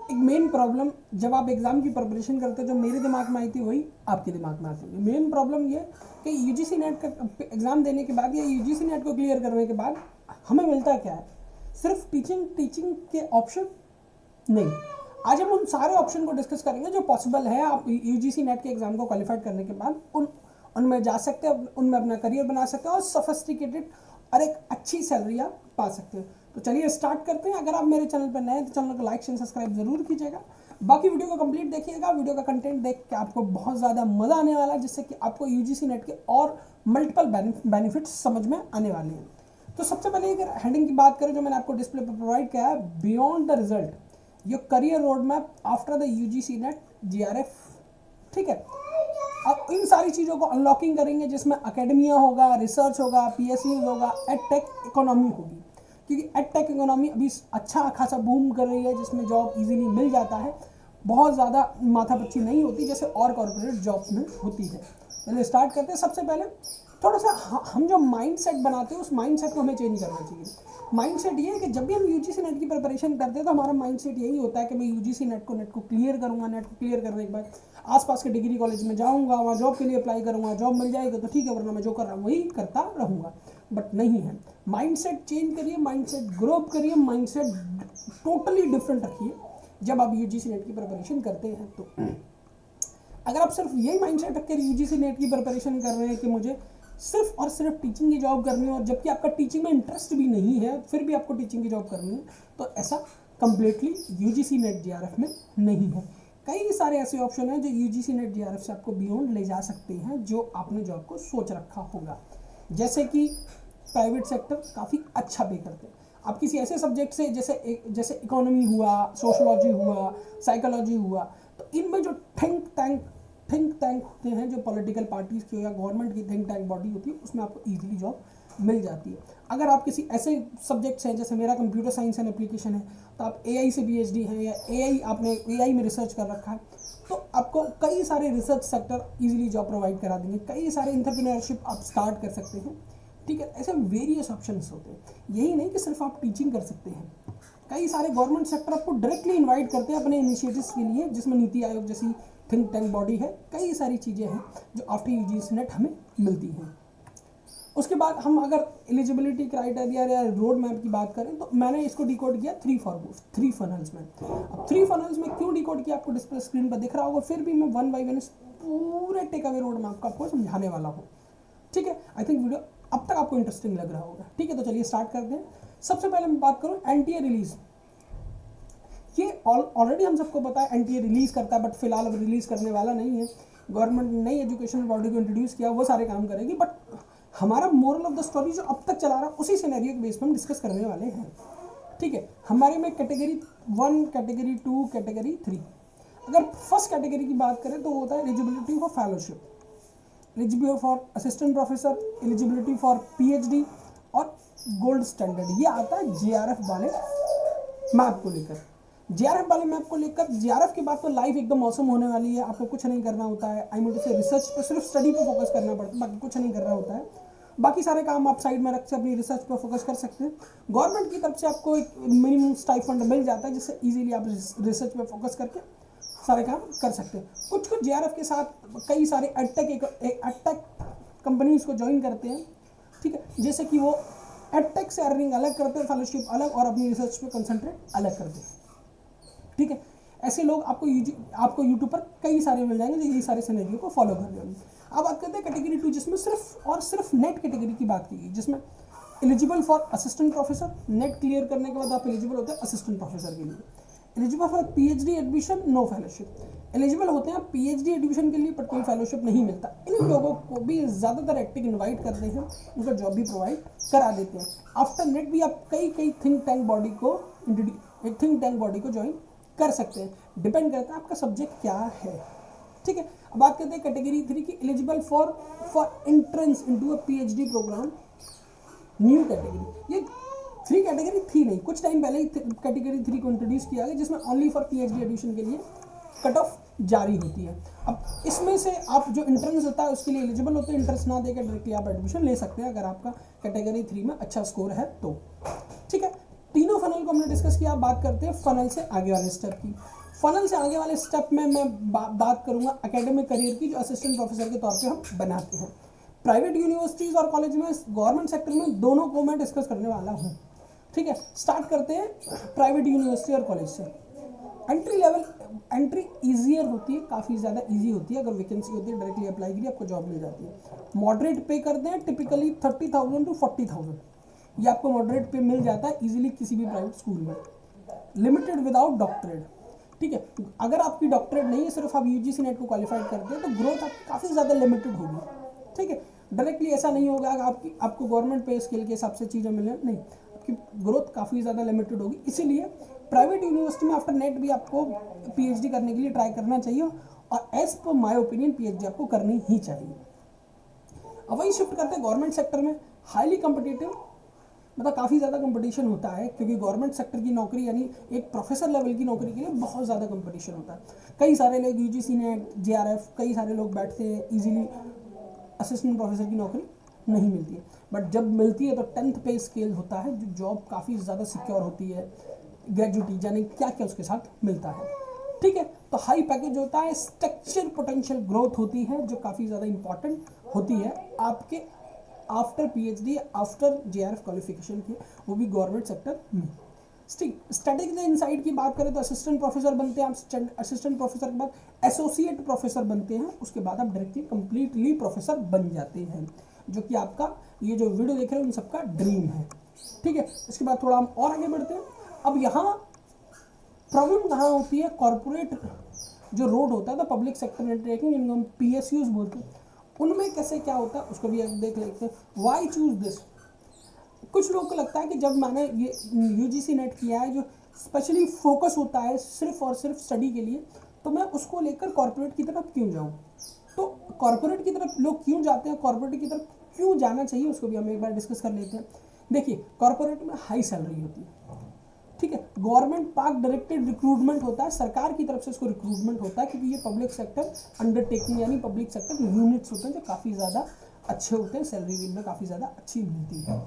एक main problem जब आप एग्ज़ाम की प्रिपरेशन करते हो, जो मेरे दिमाग में आई थी वही आपके दिमाग में आती है। मेन प्रॉब्लम ये कि यूजीसी नेट का एग्ज़ाम देने के बाद या यूजीसी नेट को क्लियर करने के बाद हमें मिलता क्या है? सिर्फ टीचिंग के ऑप्शन नहीं। आज हम उन सारे ऑप्शन को डिस्कस करेंगे जो पॉसिबल है आप यूजीसी नेट के एग्ज़ाम को क्वालिफाइड करने के बाद उनमें जा सकते हैं, उनमें अपना करियर बना सकते हैं और सोफिस्टिकेटेड और एक अच्छी सैलरी आप पा सकते हैं। तो चलिए स्टार्ट करते हैं। अगर आप मेरे चैनल पर नए हैं तो चैनल को लाइक शेयर सब्सक्राइब जरूर कीजिएगा। बाकी वीडियो को कंप्लीट देखिएगा। वीडियो का कंटेंट देख के आपको बहुत ज़्यादा मज़ा आने वाला है, जिससे कि आपको यूजीसी नेट के और मल्टीपल बेनिफिट्स समझ में आने वाले हैं। तो सबसे पहले अगर हेडिंग की बात करें जो मैंने आपको डिस्प्ले पर प्रोवाइड किया है, beyond the result your career road map after the UGC net GRF. ठीक है, अब इन सारी चीज़ों को अनलॉकिंग करेंगे, जिसमें अकेडमिया होगा, रिसर्च होगा, पीएसयू होगा, एडटेक इकोनॉमी होगी, क्योंकि एडटेक इकोनॉमी अभी अच्छा खासा बूम कर रही है, जिसमें जॉब इजीली मिल जाता है, बहुत ज़्यादा माथापच्ची नहीं होती जैसे और कॉर्पोरेट जॉब्स में होती है। पहले स्टार्ट करते हैं। सबसे पहले थोड़ा सा हम जो माइंड सेट बनाते हैं उस माइंड सेट को हमें चेंज करना चाहिए। माइंड सेट ये है कि जब भी हम यूजीसी नेट की प्रिपरेशन करते हैं तो हमारा माइंड सेट यही होता है कि मैं यूजीसी नेट को क्लियर करूँगा। नेट को क्लियर करने के बाद आसपास के डिग्री कॉलेज में जाऊँगा, वहाँ जॉब के लिए अप्लाई करूँगा, जॉब मिल जाएगा तो ठीक है, वरना मैं जो कर रहा हूँ वही करता रहूँगा। बट नहीं है, माइंड सेट चेंज करिए, माइंड सेट ग्रो अप करिए, माइंड सेट टोटली डिफरेंट रखिए जब आप यूजीसी नेट की प्रिपरेशन करते हैं। तो अगर आप सिर्फ यही माइंड सेट रख कर यूजीसी नेट की प्रिपरेशन कर रहे हैं कि मुझे सिर्फ और सिर्फ टीचिंग की जॉब करनी है, और जबकि आपका टीचिंग में इंटरेस्ट भी नहीं है फिर भी आपको टीचिंग की जॉब करनी है, तो ऐसा कंप्लीटली यूजीसी नेट जीआरएफ में नहीं है। कई सारे ऐसे ऑप्शन हैं जो यूजीसी नेट जीआरएफ से आपको बियॉन्ड ले जा सकते हैं, जो आपने जॉब को सोच रखा होगा। जैसे कि प्राइवेट सेक्टर काफ़ी अच्छा पे करते हैं। आप किसी ऐसे सब्जेक्ट से जैसे इकोनॉमी हुआ, सोशोलॉजी हुआ, साइकोलॉजी हुआ, तो इनमें जो थिंक टैंक होते हैं, जो पॉलिटिकल पार्टीज़ की या गवर्नमेंट की थिंक टैंक बॉडी होती है, उसमें आपको ईजिली जॉब मिल जाती है। अगर आप किसी ऐसे सब्जेक्ट्स हैं, जैसे मेरा कंप्यूटर साइंस एंड एप्लीकेशन है, तो आप एआई से पीएचडी हैं या आपने एआई में रिसर्च कर रखा है, तो आपको कई सारे research sector easily job provide करा देंगे। कई सारे एंटरप्रेन्योरशिप आप स्टार्ट कर सकते हैं। ठीक है, ऐसे वेरियस ऑप्शंस होते हैं। यही नहीं कि सिर्फ आप टीचिंग कर सकते हैं, कई सारे गवर्नमेंट सेक्टर आपको डायरेक्टली इन्वाइट करते हैं अपने इनिशिएटिव्स के लिए, जिसमें नीति आयोग जैसी थिंक टैंक बॉडी है। कई सारी चीज़ें हैं जो आफ्टर यूजीसी नेट हमें मिलती हैं। उसके बाद हम अगर एलिजिबिलिटी क्राइटेरिया या रोड मैप की बात करें, तो मैंने इसको डिकोड किया थ्री फनल्स में। अब थ्री फनल्स में क्यों डिकोड किया आपको डिस्प्ले स्क्रीन पर दिख रहा होगा, फिर भी मैं वन बाई वन पूरे टेक अवे रोड मैप का आपको समझाने वाला हूँ। ठीक है, आई थिंक वीडियो अब तक आपको इंटरेस्टिंग लग रहा होगा। ठीक है, तो चलिए स्टार्ट करते हैं। सबसे पहले मैं बात करूँ एनटीए रिलीज। ये ऑलरेडी हम सबको पता है एनटीए रिलीज करता है, बट फिलहाल अब रिलीज करने वाला नहीं है। गवर्नमेंट ने नई एजुकेशनल बॉडी को इंट्रोड्यूस किया, वो सारे काम करेगी, बट हमारा मोरल ऑफ द स्टोरी जो अब तक चला रहा है उसी सिनेरियो के बेस पर हम डिस्कस करने वाले हैं। ठीक है, हमारे में कैटेगरी 1, कैटेगरी 2, कैटेगरी 3। अगर फर्स्ट कैटेगरी की बात करें तो वो होता है eligibility for fellowship, eligibility for assistant professor, eligibility for PhD और गोल्ड स्टैंडर्ड। ये आता है जीआरएफ वाले मैप को लेकर। जीआरएफ वाले मैप को लेकर जीआरएफ के बाद तो लाइफ एकदम मौसम होने वाली है, आपको कुछ नहीं करना होता है। आई मीन से रिसर्च पर सिर्फ स्टडी पर फोकस करना पड़ता है, बाकी कुछ नहीं करना होता है। बाकी सारे काम आप साइड में रख के अपनी रिसर्च पर फोकस कर सकते हैं। गवर्नमेंट की तरफ से आपको एक मिनिमम स्टाइपेंड मिल जाता है, जिससे इजीली आप रिसर्च पर फोकस करके सारे काम कर सकते हैं। कुछ जीआरएफ के साथ कई सारे एडटेक कंपनीज को ज्वाइन करते हैं। ठीक है, जैसे कि वो एडटेक से अर्निंग अलग करते हैं, फेलोशिप अलग, और अपनी रिसर्च पे कंसंट्रेट अलग करते हैं। ठीक है, ऐसे लोग आपको यूट्यूब पर कई सारे मिल जाएंगे जो यही सारे सिनेरियो को फॉलो कर रहे होंगे। अब बात करते हैं कैटेगरी 2, जिसमें सिर्फ और सिर्फ नेट कैटेगरी की बात की गई, जिसमें eligible for assistant professor. Net clear करने के बाद आप एलिजिबल होते हैं असिस्टेंट प्रोफेसर के लिए। Eligible for PhD admission, no fellowship. Eligible होते हैं पीएचडी एडमिशन के लिए, बट कोई फेलोशिप नहीं मिलता। इन लोगों को भी ज़्यादातर एक्टिव इन्वाइट करते हैं, उनको जॉब भी प्रोवाइड करा देते हैं। आफ्टर नेट भी आप कई थिंक टैंक बॉडी को ज्वाइन कर सकते हैं। डिपेंड करता है आपका सब्जेक्ट क्या है। ठीक है, अब बात करते हैं कैटेगरी 3 की, eligible for entrance into a PhD programme, new category. ये 3 कैटेगरी थी नहीं, कुछ टाइम पहले ही कैटेगरी 3 को इंट्रोड्यूस किया गया, जिसमें ओनली फॉर पीएचडी एडमिशन के लिए कट ऑफ जारी होती है। अब इसमें से आप जो एंट्रेंस होता है उसके लिए एलिजिबल होते हैं, एंट्रेंस ना देकर डायरेक्टली आप एडमिशन ले सकते हैं अगर आपका कैटेगरी 3 में अच्छा स्कोर है तो। ठीक है, तीनों फनल को हमने डिस्कस किया। अब बात करते हैं फनल से आगे वाले स्टेप की। फनल से आगे वाले स्टेप में मैं बात करूंगा एकेडमिक करियर की, जो असिस्टेंट प्रोफेसर के तौर पे हम बनाते हैं प्राइवेट यूनिवर्सिटीज़ और कॉलेज में, गवर्नमेंट सेक्टर में, दोनों को मैं डिस्कस करने वाला हूँ। ठीक है, स्टार्ट करते हैं प्राइवेट यूनिवर्सिटी और कॉलेज से। एंट्री ईजियर होती है, काफ़ी ज़्यादा ईजी होती है। अगर वैकेंसी होती है डायरेक्टली अप्लाई करिए, आपको जॉब मिल जाती है। मॉडरेट पे करते हैं टिपिकली 30,000 to 40,000, ये आपको मॉडरेट पे मिल जाता है इजीली किसी भी प्राइवेट स्कूल में। लिमिटेड विदाउट डॉक्टरेट, ठीक है, अगर आपकी डॉक्टरेट नहीं है, सिर्फ आप यूजीसी नेट को क्वालिफाइड करते हैं, तो ग्रोथ आपकी काफ़ी ज़्यादा लिमिटेड होगी। ठीक है, डायरेक्टली ऐसा नहीं होगा कि आपको गवर्नमेंट पे स्केल के हिसाब से चीज़ें मिलें, नहीं, आपकी ग्रोथ काफ़ी ज़्यादा लिमिटेड होगी। इसीलिए प्राइवेट यूनिवर्सिटी में आफ्टर नेट भी आपको पीएचडी करने के लिए ट्राई करना चाहिए, और as per my opinion PhD आपको करनी ही चाहिए। अब वही शिफ्ट करते हैं गवर्नमेंट सेक्टर में। हाईली कॉम्पिटिटिव, मतलब काफ़ी ज़्यादा कंपटीशन होता है, क्योंकि गवर्नमेंट सेक्टर की नौकरी यानी एक प्रोफेसर लेवल की नौकरी के लिए बहुत ज़्यादा कंपटीशन होता है। कई सारे लोग यूजीसी नेट, जेआरएफ, कई सारे लोग बैठते हैं, इजीली असिस्टेंट प्रोफेसर की नौकरी नहीं मिलती है। बट जब मिलती है तो 10th पे स्केल होता है, जो जॉब काफ़ी ज़्यादा सिक्योर होती है, ग्रेजुएटी जाने क्या क्या उसके साथ मिलता है। ठीक है, तो हाई पैकेज होता है, स्ट्रक्चर पोटेंशियल ग्रोथ होती है, जो काफ़ी ज़्यादा इंपॉर्टेंट होती है आपके after PhD, after JRF qualification की, वो भी गवर्नमेंट सेक्टर में। स्टैटिक इनसाइड की बात करें तो असिस्टेंट प्रोफेसर बनते हैं आप, असिस्टेंट प्रोफेसर के बाद एसोसिएट प्रोफेसर बनते हैं, उसके बाद आप डायरेक्टली कंप्लीटली प्रोफेसर बन जाते हैं, जो कि आपका ये जो वीडियो देख रहे हैं उन सबका ड्रीम है। ठीक है, इसके बाद थोड़ा हम और आगे बढ़ते हैं। अब यहाँ प्रॉब्लम कहाँ होती है, कॉर्पोरेट जो रोड होता है, तो पब्लिक सेक्टर नेटवर्किंग, जिनको हम PSUs बोलते हैं, उनमें कैसे क्या होता है उसको भी देख लेते हैं। वाई चूज दिस, कुछ लोगों को लगता है कि जब मैंने ये यूजीसी नेट किया है, जो स्पेशली फोकस होता है सिर्फ और सिर्फ स्टडी के लिए, तो मैं उसको लेकर कॉर्पोरेट की तरफ क्यों जाऊँ। तो कॉर्पोरेट की तरफ लोग क्यों जाते हैं, कॉर्पोरेट की तरफ क्यों जाना चाहिए, उसको भी हम एक बार डिस्कस कर लेते हैं। देखिए, कॉर्पोरेट में हाई सैलरी होती है, ठीक है, गवर्नमेंट पार्क डायरेक्टेड रिक्रूटमेंट होता है, सरकार की तरफ से इसको रिक्रूटमेंट होता है, क्योंकि ये पब्लिक सेक्टर अंडरटेकिंग यानी पब्लिक सेक्टर यूनिट्स होते हैं, जो काफ़ी ज़्यादा अच्छे होते हैं, सैलरी भी इनमें काफ़ी ज़्यादा अच्छी मिलती है।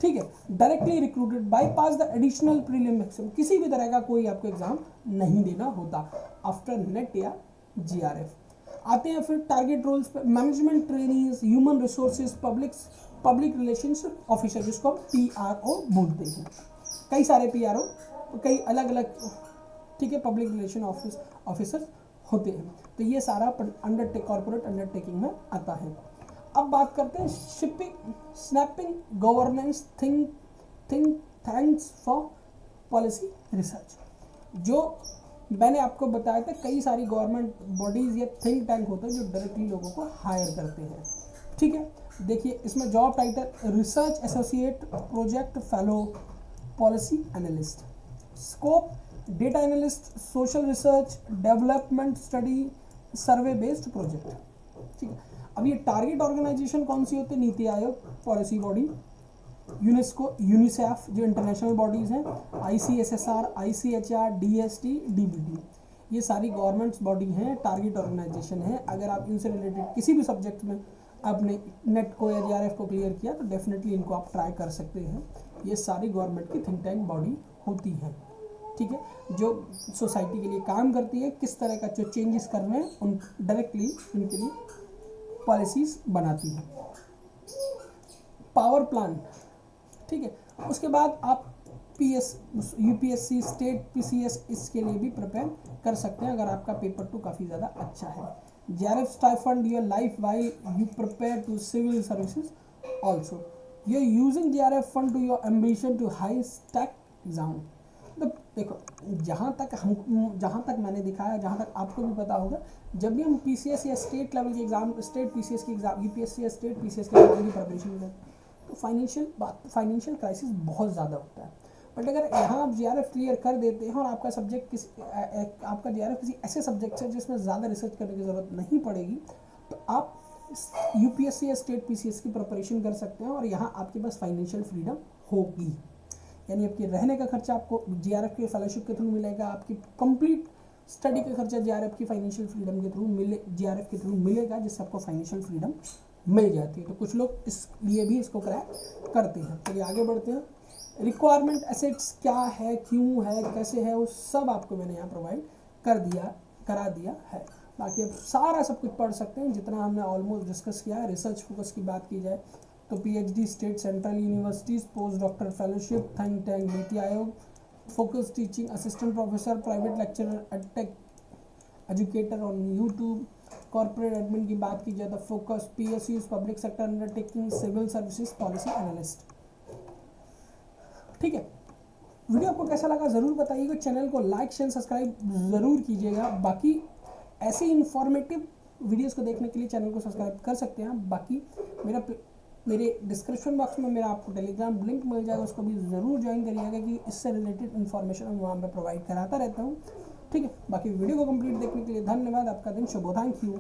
ठीक है, directly recruited, bypass the additional prelim exam, किसी भी तरह का कोई आपको एग्जाम नहीं देना होता आफ्टर नेट या जीआरएफ। आते हैं फिर टारगेट रोल्स पे, management trainees, human resources, public relations officer, जिसको हम PRO बोलते हैं। कई सारे PRO, कई अलग अलग, ठीक है, पब्लिक रिलेशन ऑफिसर होते हैं। तो ये सारा कॉर्पोरेट अंडरटेकिंग में आता है। अब बात करते हैं shipping, snapping, governance, thanks for policy research. जो मैंने आपको बताया था, कई सारी गवर्नमेंट बॉडीज़ या थिंक टैंक होते हैं जो डायरेक्टली लोगों को हायर करते हैं। ठीक है, देखिए इसमें job title research associate, project fellow, policy analyst, scope data analyst, social research, development study, survey based project. ठीक है, अब ये टारगेट ऑर्गेनाइजेशन कौन सी होती है, NITI Aayog, policy body, UNESCO, UNICEF जो इंटरनेशनल बॉडीज़ हैं, ICSSR, ICHR, DST, DBT, ये सारी गवर्नमेंट्स बॉडी हैं, टारगेट ऑर्गेनाइजेशन है। अगर आप इनसे रिलेटेड किसी भी सब्जेक्ट में आपने नेट को या JRF को क्लियर किया तो डेफिनेटली इनको आप ट्राई कर सकते हैं। ये सारी गवर्नमेंट की थिंक टैंक बॉडी होती है, ठीक है, जो सोसाइटी के लिए काम करती है, किस तरह का जो चेंजेस करने हैं उन डायरेक्टली उनके लिए पॉलिसीज़ बनाती है। पावर प्लान, ठीक है, उसके बाद आप UPSC, स्टेट PCS इसके लिए भी प्रिपेयर कर सकते हैं अगर आपका पेपर 2 काफ़ी ज़्यादा अच्छा है। JRF stipend your life why you prepare to civil services also, you are using JRF fund to your ambition to high stake exam. तो देखो, जहाँ तक मैंने दिखाया, जहाँ तक आपको भी पता होगा, जब भी हम PCS या स्टेट लेवल के एग्जाम, स्टेट PCS के एग्जाम, UPSC या स्टेट PCS के एग्जाम की प्रिपरेशन करते हैं तो फाइनेंशियल क्राइसिस बहुत ज़्यादा होता है। बट अगर यहाँ आप JRF क्लियर कर देते हैं और आपका सब्जेक्ट आपका JRF किसी ऐसे सब्जेक्ट से जिसमें ज़्यादा रिसर्च करने की ज़रूरत नहीं पड़ेगी, तो आप UPSC या स्टेट PCS की प्रिपरेशन कर सकते हैं और यहाँ आपके पास फाइनेंशियल फ्रीडम होगी। यानी आपके रहने का खर्चा आपको JRF के फेलोशिप के थ्रू मिलेगा, आपकी कंप्लीट स्टडी का खर्चा JRF की फाइनेंशियल फ्रीडम के थ्रू JRF के थ्रू मिलेगा, जिससे आपको फाइनेंशियल फ्रीडम मिल जाती है। तो कुछ लोग इसलिए भी इसको क्रैक करते हैं। चलिए आगे बढ़ते हैं। रिक्वायरमेंट एसेट्स क्या है, क्यों है, कैसे है, वो सब आपको मैंने यहाँ प्रोवाइड करा दिया है। बाकी आप सारा सब कुछ पढ़ सकते हैं जितना हमने ऑलमोस्ट डिस्कस किया है। रिसर्च फोकस की बात की जाए तो PhD, state central universities, post doctor fellowship, think tank, NITI Aayog, focus teaching, assistant professor, private lecturer, edtech educator on YouTube, corporate admin की बात की जाए तो focus, PSUs, public sector undertaking, civil services, policy analyst. ठीक है, वीडियो आपको कैसा लगा ज़रूर बताइएगा। चैनल को लाइक शेयर सब्सक्राइब ज़रूर कीजिएगा। बाकी ऐसे इन्फॉर्मेटिव वीडियोस को देखने के लिए चैनल को सब्सक्राइब कर सकते हैं। बाकी मेरे डिस्क्रिप्शन बॉक्स में मेरा आपको टेलीग्राम लिंक मिल जाएगा, उसको भी ज़रूर ज्वाइन करिएगा कि इससे रिलेटेड इन्फॉर्मेशन मैं वहाँ पर प्रोवाइड कराता रहता हूँ। ठीक है, बाकी वीडियो को कंप्लीट देखने के लिए धन्यवाद। आपका दिन शुभ हो। Thank you.